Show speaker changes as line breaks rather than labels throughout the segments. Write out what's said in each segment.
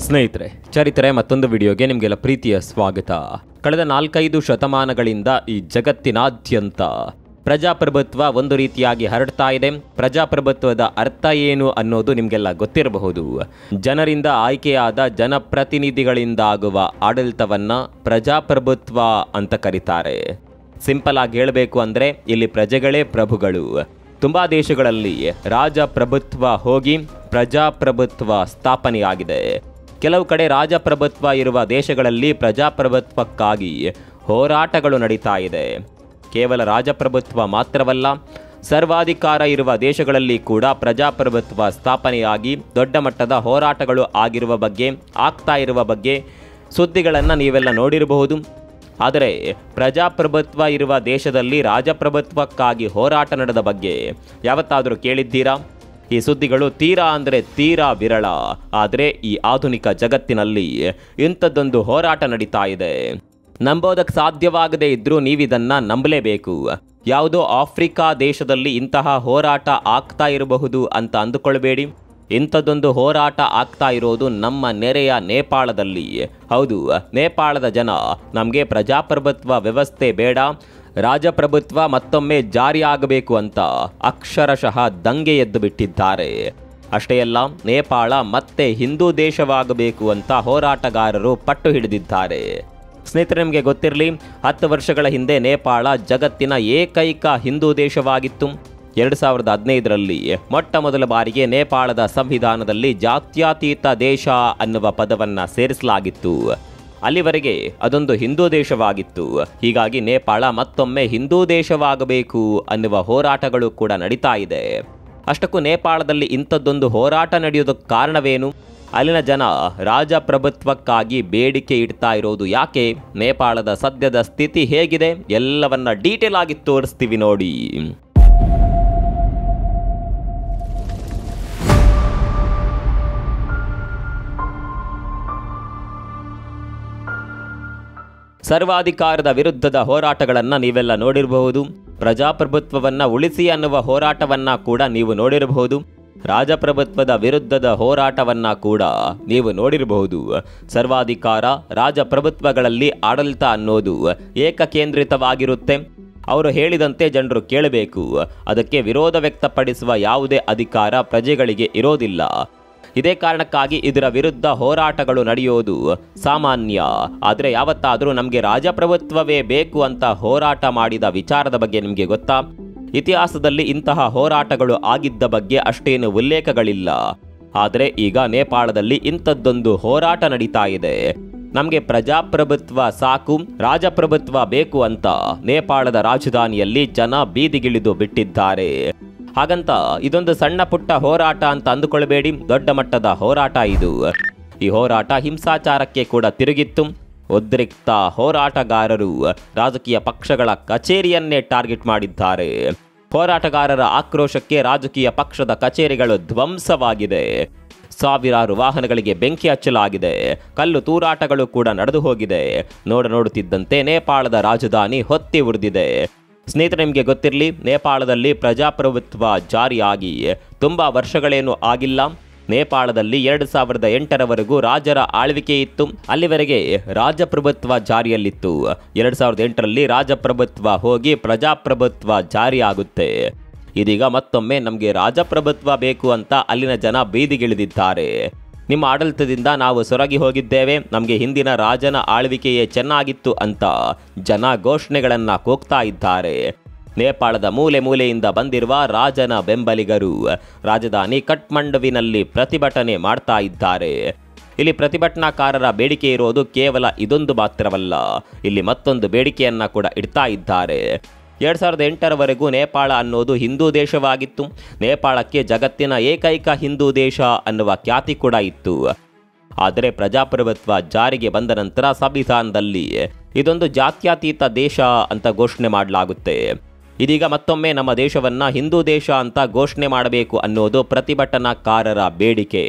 ಸ್ನೇಹಿತರೆ, ಚರಿತ್ರೆ ಮತ್ತೊಂದು ವಿಡಿಯೋಗೆ ನಿಮಗೆಲ್ಲ ಪ್ರೀತಿಯ ಸ್ವಾಗತ. ಕಳೆದ 4-5 ಶತಮಾನಗಳಿಂದ ಈ ಜಗತ್ತಿನಾದ್ಯಂತ ಪ್ರಜಾಪ್ರಭುತ್ವ ಒಂದು ರೀತಿಯಾಗಿ ಹರಡ್ತಾ ಇದೆ. ಪ್ರಜಾಪ್ರಭುತ್ವದ ಅರ್ಥ ಏನು ಅನ್ನೋದು ನಿಮಗೆಲ್ಲ ಗೊತ್ತಿರಬಹುದು. ಜನರಿಂದ ಆಯ್ಕೆಯಾದ ಜನಪ್ರತಿನಿಧಿಗಳಿಂದಾಗುವ ಆಡಳಿತವನ್ನ ಪ್ರಜಾಪ್ರಭುತ್ವ ಅಂತ ಕರೀತಾರೆ. ಸಿಂಪಲ್ ಆಗಿ ಹೇಳಬೇಕು ಅಂದರೆ ಇಲ್ಲಿ ಪ್ರಜೆಗಳೇ ಪ್ರಭುಗಳು. ತುಂಬ ದೇಶಗಳಲ್ಲಿ ರಾಜಪ್ರಭುತ್ವ ಹೋಗಿ ಪ್ರಜಾಪ್ರಭುತ್ವ ಸ್ಥಾಪನೆಯಾಗಿದೆ. ಕೆಲವು ಕಡೆ ರಾಜಪ್ರಭುತ್ವ ಇರುವ ದೇಶಗಳಲ್ಲಿ ಪ್ರಜಾಪ್ರಭುತ್ವಕ್ಕಾಗಿ ಹೋರಾಟಗಳು ನಡೀತಾ ಇದೆ. ಕೇವಲ ರಾಜಪ್ರಭುತ್ವ ಮಾತ್ರವಲ್ಲ, ಸರ್ವಾಧಿಕಾರ ಇರುವ ದೇಶಗಳಲ್ಲಿ ಕೂಡ ಪ್ರಜಾಪ್ರಭುತ್ವ ಸ್ಥಾಪನೆಯಾಗಿ ದೊಡ್ಡ ಮಟ್ಟದ ಹೋರಾಟಗಳು ಆಗ್ತಾ ಇರುವ ಬಗ್ಗೆ ಸುದ್ದಿಗಳನ್ನು ನೀವೆಲ್ಲ ನೋಡಿರಬಹುದು. ಆದರೆ ಪ್ರಜಾಪ್ರಭುತ್ವ ಇರುವ ದೇಶದಲ್ಲಿ ರಾಜಪ್ರಭುತ್ವಕ್ಕಾಗಿ ಹೋರಾಟ ನಡೆದ ಬಗ್ಗೆ ಯಾವತ್ತಾದರೂ ಕೇಳಿದ್ದೀರಾ? ಈ ಸುದ್ದಿಗಳು ತೀರಾ ಅಂದರೆ ತೀರಾ ವಿರಳ. ಆದರೆ ಈ ಆಧುನಿಕ ಜಗತ್ತಿನಲ್ಲಿ ಇಂಥದ್ದೊಂದು ಹೋರಾಟ ನಡೀತಾ ಇದೆ. ನಂಬೋದಕ್ಕೆ ಸಾಧ್ಯವಾಗದೇ ಇದ್ದರೂ ನೀವಿದನ್ನು ನಂಬಲೇಬೇಕು. ಯಾವುದೋ ಆಫ್ರಿಕಾ ದೇಶದಲ್ಲಿ ಇಂತಹ ಹೋರಾಟ ಆಗ್ತಾ ಇರಬಹುದು ಅಂತ ಅಂದುಕೊಳ್ಬೇಡಿ. ಇಂಥದ್ದೊಂದು ಹೋರಾಟ ಆಗ್ತಾ ಇರೋದು ನಮ್ಮ ನೆರೆಯ ನೇಪಾಳದಲ್ಲಿ. ಹೌದು, ನೇಪಾಳದ ಜನ ನಮಗೆ ಪ್ರಜಾಪ್ರಭುತ್ವ ವ್ಯವಸ್ಥೆ ಬೇಡ, ರಾಜಪ್ರಭುತ್ವ ಮತ್ತೊಮ್ಮೆ ಜಾರಿಯಾಗಬೇಕು ಅಂತ ಅಕ್ಷರಶಃ ದಂಗೆ ಎದ್ದು ಬಿಟ್ಟಿದ್ದಾರೆ. ಅಷ್ಟೇ ಅಲ್ಲ, ನೇಪಾಳ ಮತ್ತೆ ಹಿಂದೂ ದೇಶವಾಗಬೇಕು ಅಂತ ಹೋರಾಟಗಾರರು ಪಟ್ಟು ಹಿಡಿದಿದ್ದಾರೆ. ಸ್ನೇಹಿತರೆ, ನಿಮಗೆ ಗೊತ್ತಿರಲಿ, 10 ವರ್ಷಗಳ ಹಿಂದೆ ನೇಪಾಳ ಜಗತ್ತಿನ ಏಕೈಕ ಹಿಂದೂ ದೇಶವಾಗಿತ್ತು. 2015ರಲ್ಲಿ ಮೊಟ್ಟ ಮೊದಲ ಬಾರಿಗೆ ನೇಪಾಳದ ಸಂವಿಧಾನದಲ್ಲಿ ಜಾತ್ಯತೀತ ದೇಶ ಅನ್ನುವ ಪದವನ್ನು ಸೇರಿಸಲಾಗಿತ್ತು. ಅಲ್ಲಿವರೆಗೆ ಅದೊಂದು ಹಿಂದೂ ದೇಶವಾಗಿತ್ತು. ಹೀಗಾಗಿ ನೇಪಾಳ ಮತ್ತೊಮ್ಮೆ ಹಿಂದೂ ದೇಶವಾಗಬೇಕು ಅನ್ನುವ ಹೋರಾಟಗಳು ಕೂಡ ನಡೀತಾ ಇದೆ. ಅಷ್ಟಕ್ಕೂ ನೇಪಾಳದಲ್ಲಿ ಇಂಥದ್ದೊಂದು ಹೋರಾಟ ನಡೆಯೋದಕ್ಕೆ ಕಾರಣವೇನು? ಅಲ್ಲಿನ ಜನ ರಾಜಪ್ರಭುತ್ವಕ್ಕಾಗಿ ಬೇಡಿಕೆ ಇಡ್ತಾ ಇರೋದು ಯಾಕೆ? ನೇಪಾಳದ ಸದ್ಯದ ಸ್ಥಿತಿ ಹೇಗಿದೆ? ಎಲ್ಲವನ್ನ ಡೀಟೇಲ್ ಆಗಿ ತೋರಿಸ್ತೀವಿ ನೋಡಿ. ಸರ್ವಾಧಿಕಾರದ ವಿರುದ್ಧದ ಹೋರಾಟಗಳನ್ನು ನೀವೆಲ್ಲ ನೋಡಿರಬಹುದು. ಪ್ರಜಾಪ್ರಭುತ್ವವನ್ನು ಉಳಿಸಿ ಅನ್ನುವ ಹೋರಾಟವನ್ನು ಕೂಡ ನೀವು ನೋಡಿರಬಹುದು. ರಾಜಪ್ರಭುತ್ವದ ವಿರುದ್ಧದ ಹೋರಾಟವನ್ನು ಕೂಡ ನೀವು ನೋಡಿರಬಹುದು. ಸರ್ವಾಧಿಕಾರ ರಾಜಪ್ರಭುತ್ವಗಳಲ್ಲಿ ಆಡಳಿತ ಅನ್ನೋದು ಏಕಕೇಂದ್ರಿತವಾಗಿರುತ್ತೆ. ಅವರು ಹೇಳಿದಂತೆ ಜನರು ಕೇಳಬೇಕು. ಅದಕ್ಕೆ ವಿರೋಧ ವ್ಯಕ್ತಪಡಿಸುವ ಯಾವುದೇ ಅಧಿಕಾರ ಪ್ರಜೆಗಳಿಗೆ ಇರೋದಿಲ್ಲ. ಇದೇ ಕಾರಣಕ್ಕಾಗಿ ಇದರ ವಿರುದ್ಧ ಹೋರಾಟಗಳು ನಡೆಯೋದು ಸಾಮಾನ್ಯ. ಆದರೆ ಯಾವತ್ತಾದರೂ ನಮಗೆ ರಾಜಪ್ರಭುತ್ವವೇ ಬೇಕು ಅಂತ ಹೋರಾಟ ಮಾಡಿದ ವಿಚಾರದ ಬಗ್ಗೆ ನಿಮಗೆ ಗೊತ್ತಾ? ಇತಿಹಾಸದಲ್ಲಿ ಇಂತಹ ಹೋರಾಟಗಳು ಆಗಿದ್ದ ಬಗ್ಗೆ ಅಷ್ಟೇನು ಉಲ್ಲೇಖಗಳಿಲ್ಲ. ಆದರೆ ಈಗ ನೇಪಾಳದಲ್ಲಿ ಇಂಥದ್ದೊಂದು ಹೋರಾಟ ನಡೀತಾ ಇದೆ. ನಮಗೆ ಪ್ರಜಾಪ್ರಭುತ್ವ ಸಾಕು, ರಾಜಪ್ರಭುತ್ವ ಬೇಕು ಅಂತ ನೇಪಾಳದ ರಾಜಧಾನಿಯಲ್ಲಿ ಜನ ಬೀದಿಗಿಳಿದು ಬಿಟ್ಟಿದ್ದಾರೆ. ಹಾಗಂತ ಇದೊಂದು ಸಣ್ಣ ಪುಟ್ಟ ಹೋರಾಟ ಅಂತ ಅಂದುಕೊಳ್ಬೇಡಿ, ದೊಡ್ಡ ಮಟ್ಟದ ಹೋರಾಟ ಇದು. ಈ ಹೋರಾಟ ಹಿಂಸಾಚಾರಕ್ಕೆ ಕೂಡ ತಿರುಗಿತ್ತು. ಉದ್ರಿಕ್ತ ಹೋರಾಟಗಾರರು ರಾಜಕೀಯ ಪಕ್ಷಗಳ ಕಚೇರಿಯನ್ನೇ ಟಾರ್ಗೆಟ್ ಮಾಡಿದ್ದಾರೆ. ಹೋರಾಟಗಾರರ ಆಕ್ರೋಶಕ್ಕೆ ರಾಜಕೀಯ ಪಕ್ಷದ ಕಚೇರಿಗಳು ಧ್ವಂಸವಾಗಿದೆ. ಸಾವಿರಾರು ವಾಹನಗಳಿಗೆ ಬೆಂಕಿ ಹಚ್ಚಲಾಗಿದೆ. ಕಲ್ಲು ತೂರಾಟಗಳು ಕೂಡ ನಡೆದು ಹೋಗಿದೆ. ನೋಡುತ್ತಿದ್ದಂತೆ ನೇಪಾಳದ ರಾಜಧಾನಿ ಹೊತ್ತಿ ಉರಿದಿದೆ. ಸ್ನೇಹಿತರೆ, ನಿಮಗೆ ಗೊತ್ತಿರಲಿ, ನೇಪಾಳದಲ್ಲಿ ಪ್ರಜಾಪ್ರಭುತ್ವ ಜಾರಿಯಾಗಿ ತುಂಬ ವರ್ಷಗಳೇನು ಆಗಿಲ್ಲ. ನೇಪಾಳದಲ್ಲಿ 2008ರವರೆಗೂ ರಾಜರ ಆಳ್ವಿಕೆ ಇತ್ತು. ಅಲ್ಲಿವರೆಗೆ ರಾಜಪ್ರಭುತ್ವ ಜಾರಿಯಲ್ಲಿತ್ತು. 2008ರಲ್ಲಿ ರಾಜಪ್ರಭುತ್ವ ಹೋಗಿ ಪ್ರಜಾಪ್ರಭುತ್ವ ಜಾರಿಯಾಗುತ್ತೆ. ಇದೀಗ ಮತ್ತೊಮ್ಮೆ ನಮಗೆ ರಾಜಪ್ರಭುತ್ವ ಬೇಕು ಅಂತ ಅಲ್ಲಿನ ಜನ ಬೀದಿಗಿಳಿದಿದ್ದಾರೆ. ನಿಮ್ಮ ಆಡಳಿತದಿಂದ ನಾವು ಸೊರಗಿ ಹೋಗಿದ್ದೇವೆ, ನಮಗೆ ಹಿಂದಿನ ರಾಜನ ಆಳ್ವಿಕೆಯೇ ಚೆನ್ನಾಗಿತ್ತು ಅಂತ ಜನ ಘೋಷಣೆಗಳನ್ನು ಕೂಗ್ತಾ ಇದ್ದಾರೆ. ನೇಪಾಳದ ಮೂಲೆ ಮೂಲೆಯಿಂದ ಬಂದಿರುವ ರಾಜನ ಬೆಂಬಲಿಗರು ರಾಜಧಾನಿ ಕಠ್ಮಂಡುವಿನಲ್ಲಿ ಪ್ರತಿಭಟನೆ ಮಾಡ್ತಾ ಇದ್ದಾರೆ. ಇಲ್ಲಿ ಪ್ರತಿಭಟನಾಕಾರರ ಬೇಡಿಕೆ ಇರೋದು ಕೇವಲ ಇದೊಂದು ಮಾತ್ರವಲ್ಲ, ಇಲ್ಲಿ ಮತ್ತೊಂದು ಬೇಡಿಕೆಯನ್ನು ಕೂಡ ಇಡ್ತಾ ಇದ್ದಾರೆ. 2008ರವರೆಗೂ ನೇಪಾಳ ಅನ್ನೋದು ಹಿಂದೂ ದೇಶವಾಗಿತ್ತು. ನೇಪಾಳಕ್ಕೆ ಜಗತ್ತಿನ ಏಕೈಕ ಹಿಂದೂ ದೇಶ ಅನ್ನುವ ಖ್ಯಾತಿ ಕೂಡ ಇತ್ತು. ಆದರೆ ಪ್ರಜಾಪ್ರಭುತ್ವ ಜಾರಿಗೆ ಬಂದ ನಂತರ ಸಂವಿಧಾನದಲ್ಲಿ ಇದೊಂದು ಜಾತ್ಯತೀತ ದೇಶ ಅಂತ ಘೋಷಣೆ ಮಾಡಲಾಗುತ್ತೆ. ಇದೀಗ ಮತ್ತೊಮ್ಮೆ ನಮ್ಮ ದೇಶವನ್ನು ಹಿಂದೂ ದೇಶ ಅಂತ ಘೋಷಣೆ ಮಾಡಬೇಕು ಅನ್ನೋದು ಪ್ರತಿಭಟನಾಕಾರರ ಬೇಡಿಕೆ.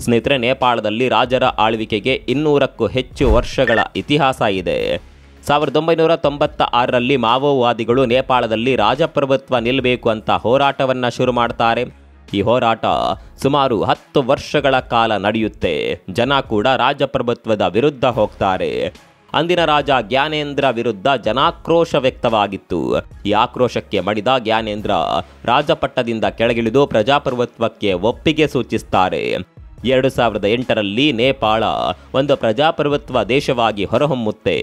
ಸ್ನೇಹಿತರೆ, ನೇಪಾಳದಲ್ಲಿ ರಾಜರ ಆಳ್ವಿಕೆಗೆ 200ಕ್ಕೂ ಹೆಚ್ಚು ವರ್ಷಗಳ ಇತಿಹಾಸ ಇದೆ. 1996ರಲ್ಲಿ ಮಾವೋವಾದಿಗಳು ನೇಪಾಳದಲ್ಲಿ ರಾಜಪ್ರಭುತ್ವ ನಿಲ್ಲಬೇಕು ಅಂತ ಹೋರಾಟವನ್ನು ಶುರು ಮಾಡ್ತಾರೆ. ಈ ಹೋರಾಟ ಸುಮಾರು 10 ವರ್ಷಗಳ ಕಾಲ ನಡೆಯುತ್ತೆ. ಜನ ಕೂಡ ರಾಜಪ್ರಭುತ್ವದ ವಿರುದ್ಧ ಹೋಗ್ತಾರೆ. ಅಂದಿನ ರಾಜ ಜ್ಞಾನೇಂದ್ರ ವಿರುದ್ಧ ಜನಾಕ್ರೋಶ ವ್ಯಕ್ತವಾಗಿತ್ತು. ಈ ಆಕ್ರೋಶಕ್ಕೆ ಮಣಿದ ಜ್ಞಾನೇಂದ್ರ ರಾಜಪಟ್ಟದಿಂದ ಕೆಳಗಿಳಿದು ಪ್ರಜಾಪ್ರಭುತ್ವಕ್ಕೆ ಒಪ್ಪಿಗೆ ಸೂಚಿಸುತ್ತಾರೆ. 2008ರಲ್ಲಿ ನೇಪಾಳ ಒಂದು ಪ್ರಜಾಪ್ರಭುತ್ವ ದೇಶವಾಗಿ ಹೊರಹೊಮ್ಮುತ್ತೆ.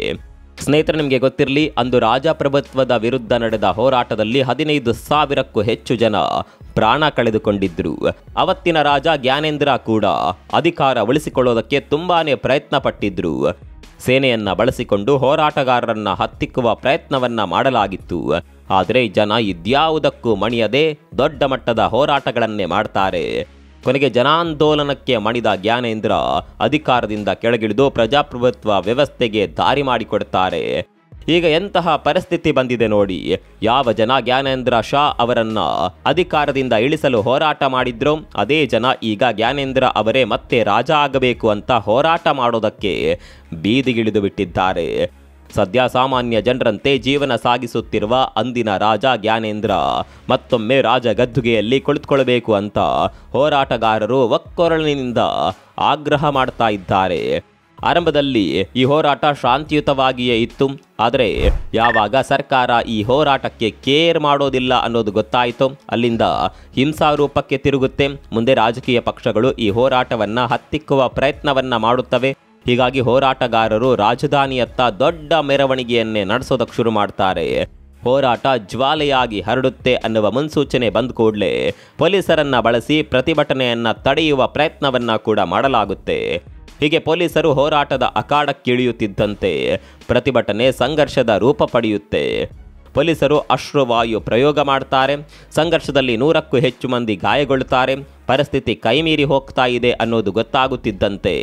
ಸ್ನೇಹಿತರೆ, ನಿಮಗೆ ಗೊತ್ತಿರಲಿ, ಅಂದು ರಾಜಪ್ರಭುತ್ವದ ವಿರುದ್ಧ ನಡೆದ ಹೋರಾಟದಲ್ಲಿ 15,000ಕ್ಕೂ ಹೆಚ್ಚು ಜನ ಪ್ರಾಣ ಕಳೆದುಕೊಂಡಿದ್ರು. ಅವತ್ತಿನ ರಾಜ ಜ್ಞಾನೇಂದ್ರ ಕೂಡ ಅಧಿಕಾರ ಉಳಿಸಿಕೊಳ್ಳೋದಕ್ಕೆ ತುಂಬಾನೇ ಪ್ರಯತ್ನ ಪಟ್ಟಿದ್ರು. ಸೇನೆಯನ್ನ ಬಳಸಿಕೊಂಡು ಹೋರಾಟಗಾರರನ್ನ ಹತ್ತಿಕ್ಕುವ ಪ್ರಯತ್ನವನ್ನ ಮಾಡಲಾಗಿತ್ತು. ಆದರೆ ಜನ ಇದ್ಯಾವುದಕ್ಕೂ ಮಣಿಯದೆ ದೊಡ್ಡ ಮಟ್ಟದ ಹೋರಾಟಗಳನ್ನೇ ಮಾಡ್ತಾರೆ. ಕೊನೆಗೆ ಜನಾಂದೋಲನಕ್ಕೆ ಮಣಿದ ಜ್ಞಾನೇಂದ್ರ ಅಧಿಕಾರದಿಂದ ಕೆಳಗಿಳಿದು ಪ್ರಜಾಪ್ರಭುತ್ವ ವ್ಯವಸ್ಥೆಗೆ ದಾರಿ ಮಾಡಿಕೊಡುತ್ತಾರೆ. ಈಗ ಎಂತಹ ಪರಿಸ್ಥಿತಿ ಬಂದಿದೆ ನೋಡಿ. ಯಾವ ಜನ ಜ್ಞಾನೇಂದ್ರ ಶಾ ಅವರನ್ನ ಅಧಿಕಾರದಿಂದ ಇಳಿಸಲು ಹೋರಾಟ ಮಾಡಿದ್ರೋ ಅದೇ ಜನ ಈಗ ಜ್ಞಾನೇಂದ್ರ ಅವರೇ ಮತ್ತೆ ರಾಜ ಆಗಬೇಕು ಅಂತ ಹೋರಾಟ ಮಾಡೋದಕ್ಕೆ ಬೀದಿಗಿಳಿದು ಬಿಟ್ಟಿದ್ದಾರೆ. ಸದ್ಯ ಸಾಮಾನ್ಯ ಜನರಂತೆ ಜೀವನ ಸಾಗಿಸುತ್ತಿರುವ ಅಂದಿನ ರಾಜ ಜ್ಞಾನೇಂದ್ರ ಮತ್ತೊಮ್ಮೆ ರಾಜ ಗದ್ದುಗೆಯಲ್ಲಿ ಕುಳಿತುಕೊಳ್ಳಬೇಕು ಅಂತ ಹೋರಾಟಗಾರರು ಒಕ್ಕೊರಳಿನಿಂದ ಆಗ್ರಹ ಮಾಡ್ತಾ ಇದ್ದಾರೆ. ಆರಂಭದಲ್ಲಿ ಈ ಹೋರಾಟ ಶಾಂತಿಯುತವಾಗಿಯೇ ಇತ್ತು. ಆದರೆ ಯಾವಾಗ ಸರ್ಕಾರ ಈ ಹೋರಾಟಕ್ಕೆ ಕೇರ್ ಮಾಡೋದಿಲ್ಲ ಅನ್ನೋದು ಗೊತ್ತಾಯಿತು, ಅಲ್ಲಿಂದ ಹಿಂಸಾರೂಪಕ್ಕೆ ತಿರುಗುತ್ತೆ. ಮುಂದೆ ರಾಜಕೀಯ ಪಕ್ಷಗಳು ಈ ಹೋರಾಟವನ್ನು ಹತ್ತಿಕ್ಕುವ ಪ್ರಯತ್ನವನ್ನು ಮಾಡುತ್ತವೆ. ಹೀಗಾಗಿ ಹೋರಾಟಗಾರರು ರಾಜಧಾನಿಯತ್ತ ದೊಡ್ಡ ಮೆರವಣಿಗೆಯನ್ನೇ ನಡೆಸೋದಕ್ಕೆ ಶುರು ಮಾಡ್ತಾರೆ. ಹೋರಾಟ ಜ್ವಾಲೆಯಾಗಿ ಹರಡುತ್ತೆ ಅನ್ನುವ ಮುನ್ಸೂಚನೆ ಬಂದ ಕೂಡಲೇ ಪೊಲೀಸರನ್ನ ಬಳಸಿ ಪ್ರತಿಭಟನೆಯನ್ನ ತಡೆಯುವ ಪ್ರಯತ್ನವನ್ನ ಕೂಡ ಮಾಡಲಾಗುತ್ತೆ. ಹೀಗೆ ಪೊಲೀಸರು ಹೋರಾಟದ ಅಖಾಡಕ್ಕಿಳಿಯುತ್ತಿದ್ದಂತೆ ಪ್ರತಿಭಟನೆ ಸಂಘರ್ಷದ ರೂಪ ಪಡೆಯುತ್ತೆ. ಪೊಲೀಸರು ಅಶ್ರುವಾಯು ಪ್ರಯೋಗ ಮಾಡ್ತಾರೆ. ಸಂಘರ್ಷದಲ್ಲಿ 100ಕ್ಕೂ ಹೆಚ್ಚು ಮಂದಿ ಗಾಯಗೊಳ್ಳುತ್ತಾರೆ. ಪರಿಸ್ಥಿತಿ ಕೈಮೀರಿ ಹೋಗ್ತಾ ಇದೆ ಅನ್ನೋದು ಗೊತ್ತಾಗುತ್ತಿದ್ದಂತೆ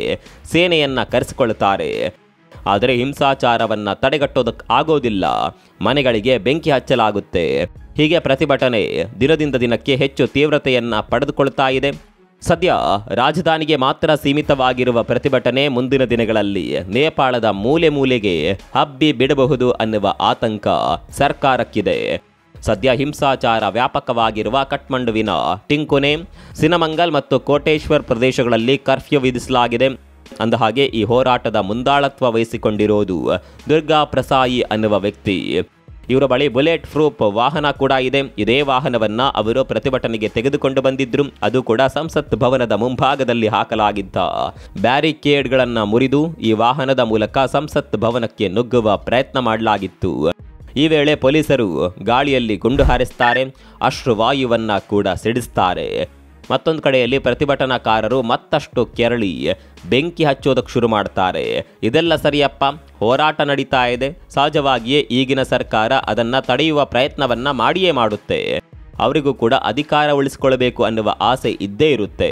ಸೇನೆಯನ್ನ ಕರೆಸಿಕೊಳ್ಳುತ್ತಾರೆ. ಆದರೆ ಹಿಂಸಾಚಾರವನ್ನ ತಡೆಗಟ್ಟೋದಕ್ಕೆ ಆಗೋದಿಲ್ಲ. ಮನೆಗಳಿಗೆ ಬೆಂಕಿ ಹಚ್ಚಲಾಗುತ್ತೆ. ಹೀಗೆ ಪ್ರತಿಭಟನೆ ದಿನದಿಂದ ದಿನಕ್ಕೆ ಹೆಚ್ಚು ತೀವ್ರತೆಯನ್ನ ಪಡೆದುಕೊಳ್ತಾ ಇದೆ. ಸದ್ಯ ರಾಜಧಾನಿಗೆ ಮಾತ್ರ ಸೀಮಿತವಾಗಿರುವ ಪ್ರತಿಭಟನೆ ಮುಂದಿನ ದಿನಗಳಲ್ಲಿ ನೇಪಾಳದ ಮೂಲೆ ಮೂಲೆಗೆ ಹಬ್ಬಿ ಬಿಡಬಹುದು ಅನ್ನುವ ಆತಂಕ ಸರ್ಕಾರಕ್ಕಿದೆ. ಸದ್ಯ ಹಿಂಸಾಚಾರ ವ್ಯಾಪಕವಾಗಿರುವ ಕಠ್ಮಂಡುವಿನ ಟಿಂಕುನೆ, ಸಿನಮಂಗಲ್ ಮತ್ತು ಕೋಟೇಶ್ವರ್ ಪ್ರದೇಶಗಳಲ್ಲಿ ಕರ್ಫ್ಯೂ ವಿಧಿಸಲಾಗಿದೆ. ಅಂದಹಾಗೆ ಈ ಹೋರಾಟದ ಮುಂದಾಳತ್ವ ವಹಿಸಿಕೊಂಡಿರೋದು ದುರ್ಗಾ ಪ್ರಸಾಯಿ ಅನ್ನುವ ವ್ಯಕ್ತಿ. ಇವರ ಬಳಿ ಬುಲೆಟ್ ಪ್ರೂಫ್ ವಾಹನ ಕೂಡ ಇದೆ. ಇದೇ ವಾಹನವನ್ನ ಅವರು ಪ್ರತಿಭಟನೆಗೆ ತೆಗೆದುಕೊಂಡು ಬಂದಿದ್ರು. ಅದು ಕೂಡ ಸಂಸತ್ ಭವನದ ಮುಂಭಾಗದಲ್ಲಿ ಹಾಕಲಾಗಿದ್ದ ಬ್ಯಾರಿಕೇಡ್ಗಳನ್ನ ಮುರಿದು ಈ ವಾಹನದ ಮೂಲಕ ಸಂಸತ್ ಭವನಕ್ಕೆ ನುಗ್ಗುವ ಪ್ರಯತ್ನ ಮಾಡಲಾಗಿತ್ತು. ಈ ವೇಳೆ ಪೊಲೀಸರು ಗಾಳಿಯಲ್ಲಿ ಗುಂಡು ಹಾರಿಸ್ತಾರೆ, ಅಶ್ರುವಾಯುವನ್ನ ಕೂಡ ಸಿಡಿಸ್ತಾರೆ. ಮತ್ತೊಂದು ಕಡೆಯಲ್ಲಿ ಪ್ರತಿಭಟನಾಕಾರರು ಮತ್ತಷ್ಟು ಕೆರಳಿ ಬೆಂಕಿ ಹಚ್ಚೋದಕ್ಕೆ ಶುರು ಮಾಡ್ತಾರೆ. ಇದೆಲ್ಲ ಸರಿಯಪ್ಪ, ಹೋರಾಟ ನಡೀತಾ ಇದೆ. ಸಹಜವಾಗಿಯೇ ಈಗಿನ ಸರ್ಕಾರ ಅದನ್ನ ತಡೆಯುವ ಪ್ರಯತ್ನವನ್ನ ಮಾಡಿಯೇ ಮಾಡುತ್ತೆ. ಅವರಿಗೂ ಕೂಡ ಅಧಿಕಾರ ಉಳಿಸಿಕೊಳ್ಳಬೇಕು ಅನ್ನುವ ಆಸೆ ಇದ್ದೇ ಇರುತ್ತೆ.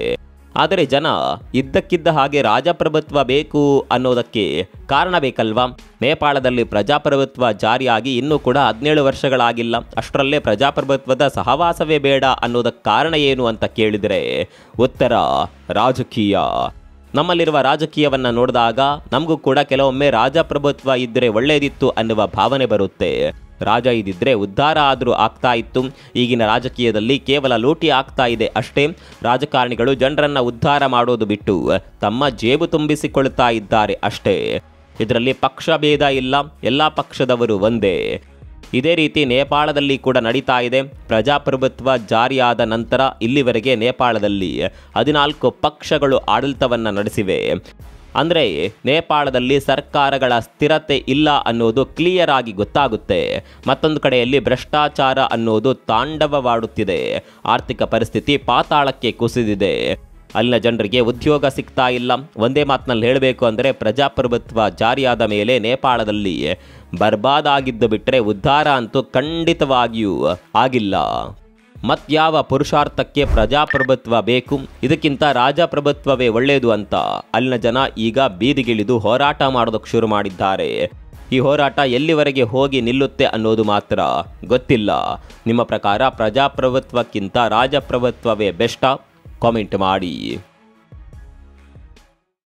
ಆದರೆ ಜನ ಇದ್ದಕ್ಕಿದ್ದ ಹಾಗೆ ರಾಜಪ್ರಭುತ್ವ ಬೇಕು ಅನ್ನೋದಕ್ಕೆ ಕಾರಣ ಬೇಕಲ್ವಾ? ನೇಪಾಳದಲ್ಲಿ ಪ್ರಜಾಪ್ರಭುತ್ವ ಜಾರಿಯಾಗಿ ಇನ್ನೂ ಕೂಡ 17 ವರ್ಷಗಳಾಗಿಲ್ಲ. ಅಷ್ಟರಲ್ಲೇ ಪ್ರಜಾಪ್ರಭುತ್ವದ ಸಹವಾಸವೇ ಬೇಡ ಅನ್ನೋದಕ್ಕೆ ಕಾರಣ ಏನು ಅಂತ ಕೇಳಿದರೆ ಉತ್ತರ ರಾಜಕೀಯ. ನಮ್ಮಲ್ಲಿರುವ ರಾಜಕೀಯವನ್ನು ನೋಡಿದಾಗ ನಮಗೂ ಕೂಡ ಕೆಲವೊಮ್ಮೆ ರಾಜಪ್ರಭುತ್ವ ಇದ್ದರೆ ಒಳ್ಳೆಯದಿತ್ತು ಅನ್ನುವ ಭಾವನೆ ಬರುತ್ತೆ. ರಾಜ ಇದ್ದಿದ್ರೆ ಉದ್ಧಾರ ಆದರೂ ಆಗ್ತಾ ಇತ್ತು. ಈಗಿನ ರಾಜಕೀಯದಲ್ಲಿ ಕೇವಲ ಲೂಟಿ ಆಗ್ತಾ ಇದೆ ಅಷ್ಟೇ. ರಾಜಕಾರಣಿಗಳು ಜನರನ್ನ ಉದ್ಧಾರ ಮಾಡೋದು ಬಿಟ್ಟು ತಮ್ಮ ಜೇಬು ತುಂಬಿಸಿಕೊಳ್ತಾ ಇದ್ದಾರೆ ಅಷ್ಟೇ. ಇದರಲ್ಲಿ ಪಕ್ಷ ಭೇದ ಇಲ್ಲ, ಎಲ್ಲ ಪಕ್ಷದವರು ಒಂದೇ. ಇದೇ ರೀತಿ ನೇಪಾಳದಲ್ಲಿ ಕೂಡ ನಡೀತಾ ಇದೆ. ಪ್ರಜಾಪ್ರಭುತ್ವ ಜಾರಿಯಾದ ನಂತರ ಇಲ್ಲಿವರೆಗೆ ನೇಪಾಳದಲ್ಲಿ 14 ಪಕ್ಷಗಳು ಆಡಳಿತವನ್ನು ನಡೆಸಿವೆ. ಅಂದರೆ ನೇಪಾಳದಲ್ಲಿ ಸರ್ಕಾರಗಳ ಸ್ಥಿರತೆ ಇಲ್ಲ ಅನ್ನೋದು ಕ್ಲಿಯರ್ ಆಗಿ ಗೊತ್ತಾಗುತ್ತೆ. ಮತ್ತೊಂದು ಕಡೆಯಲ್ಲಿ ಭ್ರಷ್ಟಾಚಾರ ಅನ್ನೋದು ತಾಂಡವವಾಡುತ್ತಿದೆ. ಆರ್ಥಿಕ ಪರಿಸ್ಥಿತಿ ಪಾತಾಳಕ್ಕೆ ಕುಸಿದಿದೆ. ಅಲ್ಲಿನ ಜನರಿಗೆ ಉದ್ಯೋಗ ಸಿಗ್ತಾ ಇಲ್ಲ. ಒಂದೇ ಮಾತಿನಲ್ಲಿ ಹೇಳಬೇಕು ಅಂದರೆ ಪ್ರಜಾಪ್ರಭುತ್ವ ಜಾರಿಯಾದ ಮೇಲೆ ನೇಪಾಳದಲ್ಲಿ ಬರ್ಬಾದಾಗಿದ್ದು ಬಿಟ್ಟರೆ ಉದ್ಧಾರ ಅಂತೂ ಖಂಡಿತವಾಗಿಯೂ ಆಗಿಲ್ಲ. ಮತ್ಯಾವ ಪುರುಷಾರ್ಥಕ್ಕೆ ಪ್ರಜಾಪ್ರಭುತ್ವ ಬೇಕು? ಇದಕ್ಕಿಂತ ರಾಜಪ್ರಭುತ್ವವೇ ಒಳ್ಳೆಯದು ಅಂತ ಅಲ್ಲಿನ ಜನ ಈಗ ಬೀದಿಗಿಳಿದು ಹೋರಾಟ ಮಾಡೋದಕ್ಕೆ ಶುರು ಮಾಡಿದ್ದಾರೆ. ಈ ಹೋರಾಟ ಎಲ್ಲಿವರೆಗೆ ಹೋಗಿ ನಿಲ್ಲುತ್ತೆ ಅನ್ನೋದು ಮಾತ್ರ ಗೊತ್ತಿಲ್ಲ. ನಿಮ್ಮ ಪ್ರಕಾರ ಪ್ರಜಾಪ್ರಭುತ್ವಕ್ಕಿಂತ ರಾಜಪ್ರಭುತ್ವವೇ ಬೆಸ್ಟಾ? ಕಾಮೆಂಟ್ ಮಾಡಿ.